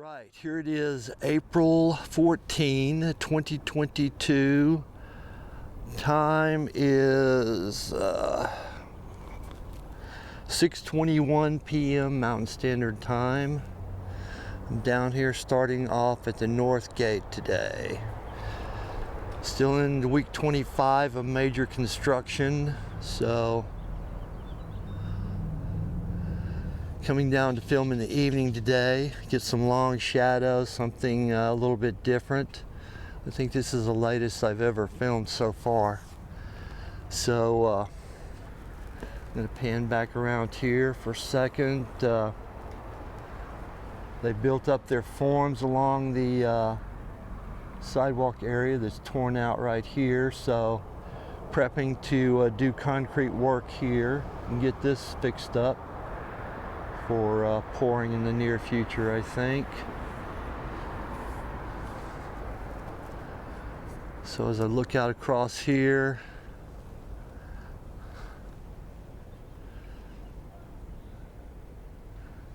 Right, here it is, April 14, 2022. Time is 6:21 p.m. Mountain Standard Time. I'm down here starting off at the North Gate today. Still in week 25 of major construction, so coming down to film in the evening today, get some long shadows, something a little bit different. I think this is the latest I've ever filmed so far. So I'm going to pan back around here for a second. They built up their forms along the sidewalk area that's torn out right here, so prepping to do concrete work here and get this fixed up for pouring in the near future, I think. So as I look out across here,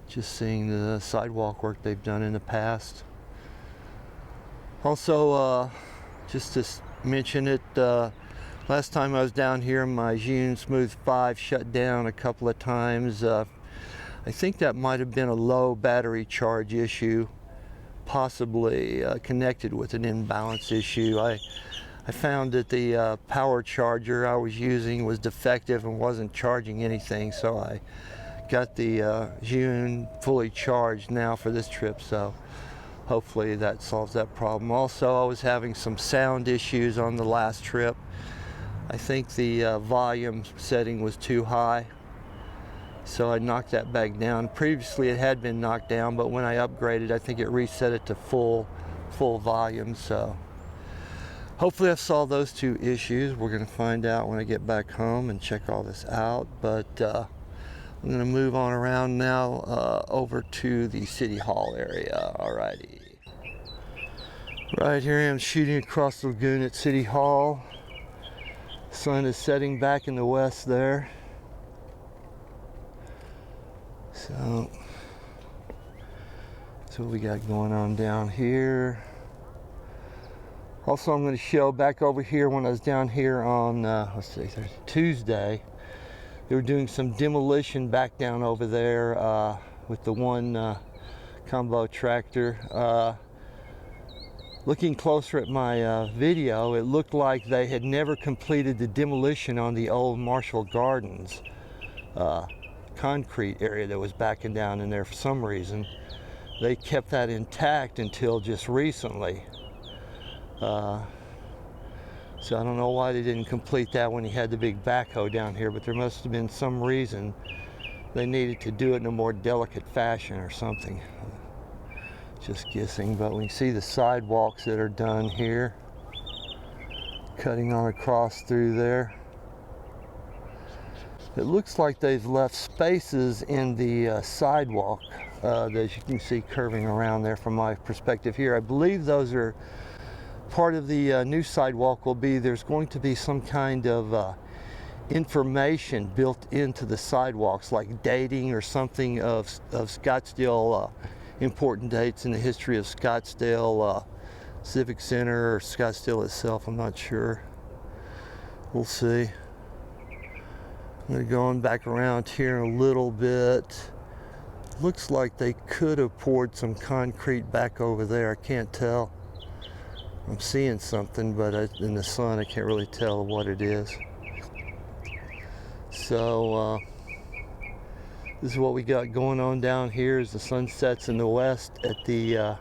just seeing the sidewalk work they've done in the past. Also, just to mention it, last time I was down here, my Zhiyun Smooth 5 shut down a couple of times. I think that might have been a low battery charge issue, possibly connected with an imbalance issue. I found that the power charger I was using was defective and wasn't charging anything, so I got the Zhiyun fully charged now for this trip, so hopefully that solves that problem. Also, I was having some sound issues on the last trip. I think the volume setting was too high, so I knocked that back down. Previously it had been knocked down, but when I upgraded, I think it reset it to full volume. So hopefully I've solved those two issues. We're going to find out when I get back home and check all this out. But I'm going to move on around now over to the City Hall area. Alrighty. Right here I am shooting across the lagoon at City Hall. Sun is setting back in the west there. So that's what we got going on down here. Also, I'm going to show back over here when I was down here on Tuesday. They were doing some demolition back down over there with the one combo tractor. Looking closer at my video, it looked like they had never completed the demolition on the old Marshall Gardens concrete area that was backing down in there for some reason. They kept that intact until just recently. So I don't know why they didn't complete that when he had the big backhoe down here, but there must have been some reason they needed to do it in a more delicate fashion or something. Just guessing, but we can see the sidewalks that are done here, cutting on across through there. It looks like they've left spaces in the sidewalk that you can see curving around there from my perspective here. I believe those are part of the new sidewalk. There's going to be some kind of information built into the sidewalks, like dating or something of Scottsdale, important dates in the history of Scottsdale Civic Center or Scottsdale itself. I'm not sure. We'll see. I'm going to go on back around here a little bit. Looks like they could have poured some concrete back over there. I can't tell. I'm seeing something, but in the sun I can't really tell what it is. So this is what we got going on down here as the sun sets in the west at the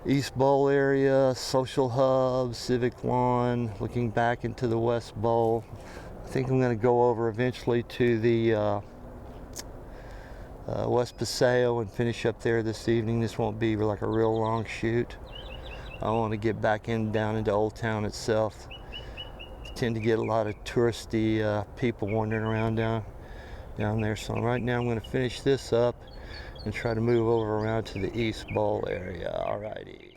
East Bowl area, Social Hub, Civic Lawn, looking back into the West Bowl. I think I'm going to go over eventually to the West Paseo and finish up there this evening. This won't be like a real long shoot. I want to get back down into Old Town itself. I tend to get a lot of touristy people wandering around down there. So right now I'm going to finish this up and try to move over around to the East Bowl area. Alrighty.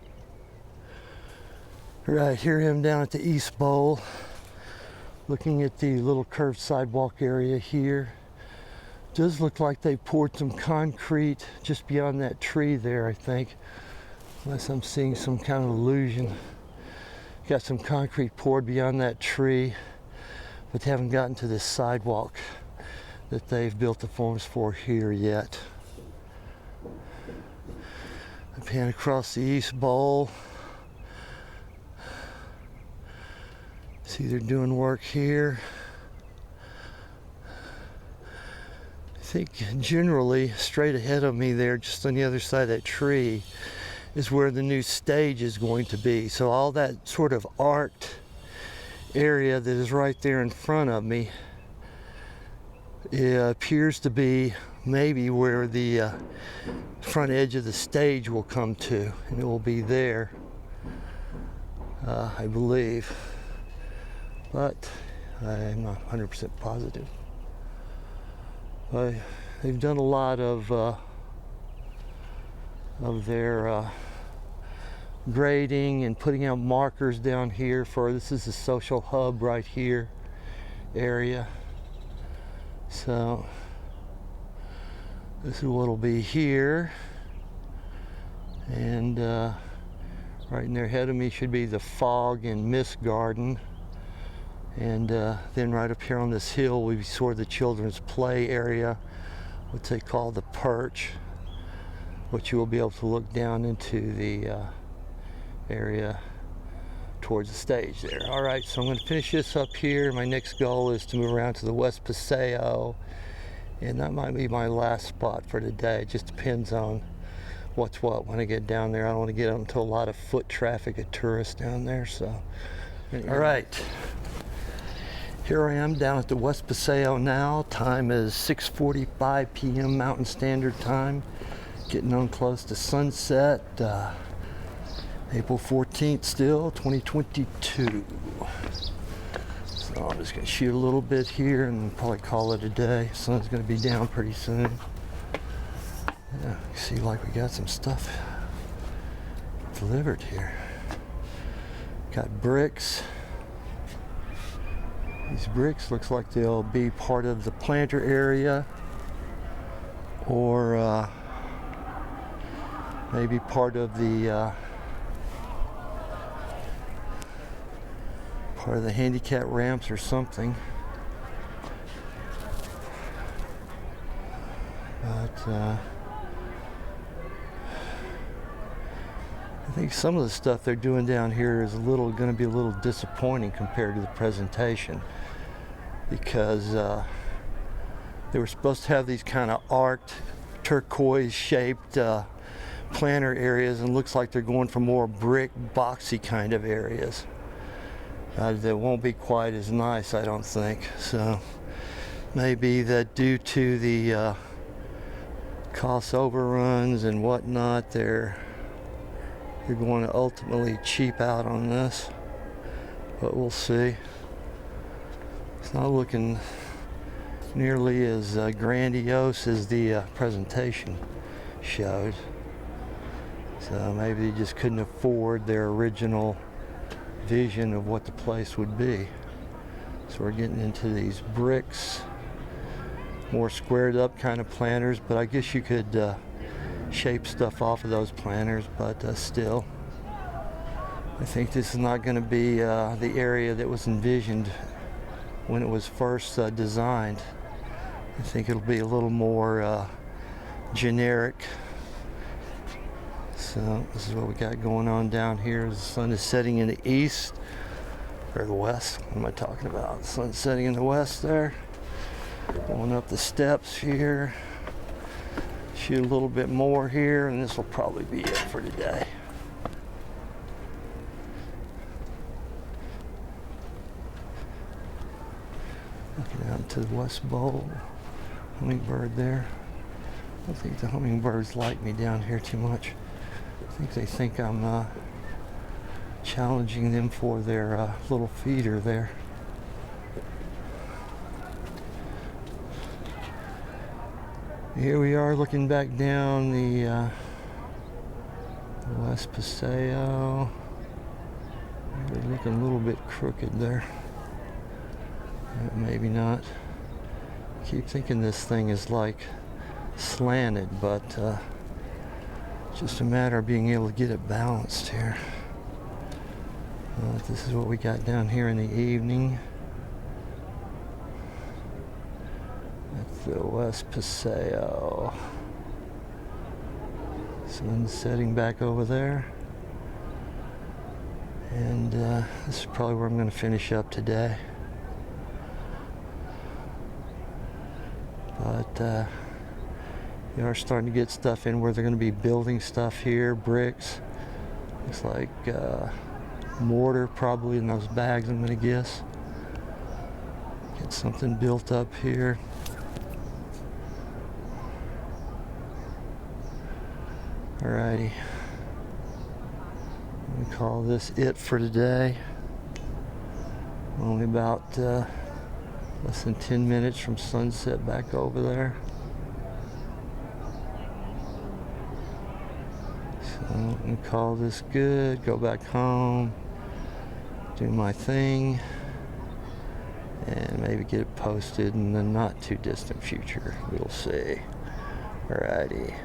Right, here I am down at the East Bowl, looking at the little curved sidewalk area here. Does look like they poured some concrete just beyond that tree there, I think. Unless I'm seeing some kind of illusion. Got some concrete poured beyond that tree, but they haven't gotten to this sidewalk that they've built the forms for here yet. I pan across the east bowl. See, they're doing work here. I think generally straight ahead of me there, just on the other side of that tree, is where the new stage is going to be. So all that sort of arced area that is right there in front of me, it appears to be maybe where the front edge of the stage will come to, and it will be there, I believe, but I'm not 100% positive. They've done a lot of their grading and putting out markers down here for, this is the social hub right here area. So this is what'll be here, and right in there ahead of me should be the fog and mist garden, and then right up here on this hill we sort of the children's play area, what they call the perch, which you will be able to look down into the area towards the stage there. All right, so I'm going to finish this up here. My next goal is to move around to the West Paseo, and that might be my last spot for today. It just depends on what's what when I get down there. I don't want to get into a lot of foot traffic of tourists down there. So, all right, here I am down at the West Paseo now. Time is 6:45 p.m. Mountain Standard Time. Getting on close to sunset. April 14th still, 2022. So I'm just gonna shoot a little bit here and probably call it a day. Sun's gonna be down pretty soon. Yeah, see, like we got some stuff delivered here. Got bricks. These bricks looks like they'll be part of the planter area, or maybe part of the handicap ramps or something. But I think some of the stuff they're doing down here is going to be a little disappointing compared to the presentation, because they were supposed to have these kind of arced, turquoise shaped planter areas, and looks like they're going for more brick, boxy kind of areas. That won't be quite as nice, I don't think. So maybe that due to the cost overruns and whatnot, they're going to ultimately cheap out on this, but we'll see. It's not looking nearly as grandiose as the presentation showed. So maybe they just couldn't afford their original vision of what the place would be. So we're getting into these bricks, more squared up kind of planters, but I guess you could shape stuff off of those planters, but still, I think this is not going to be the area that was envisioned when it was first designed. I think it'll be a little more generic. So this is what we got going on down here. The sun is setting in the east, or the west. What am I talking about? The sun's setting in the west there. Going up the steps here. Shoot a little bit more here, and this will probably be it for today. Looking out to the west bowl. Hummingbird there. I don't think the hummingbirds like me down here too much. I think they think I'm challenging them for their little feeder there. Here we are looking back down the West Paseo. They're looking a little bit crooked there. Maybe not. keep thinking this thing is like slanted, but just a matter of being able to get it balanced here. This is what we got down here in the evening at the West Paseo. Sun setting back over there. And this is probably where I'm going to finish up today. But they are starting to get stuff in where they're going to be building stuff here, bricks. Looks like mortar probably in those bags, I'm going to guess. Get something built up here. Alrighty. We call this it for today. Only about less than 10 minutes from sunset back over there. So we call this good, go back home, do my thing, and maybe get it posted in the not too distant future. We'll see. Alrighty.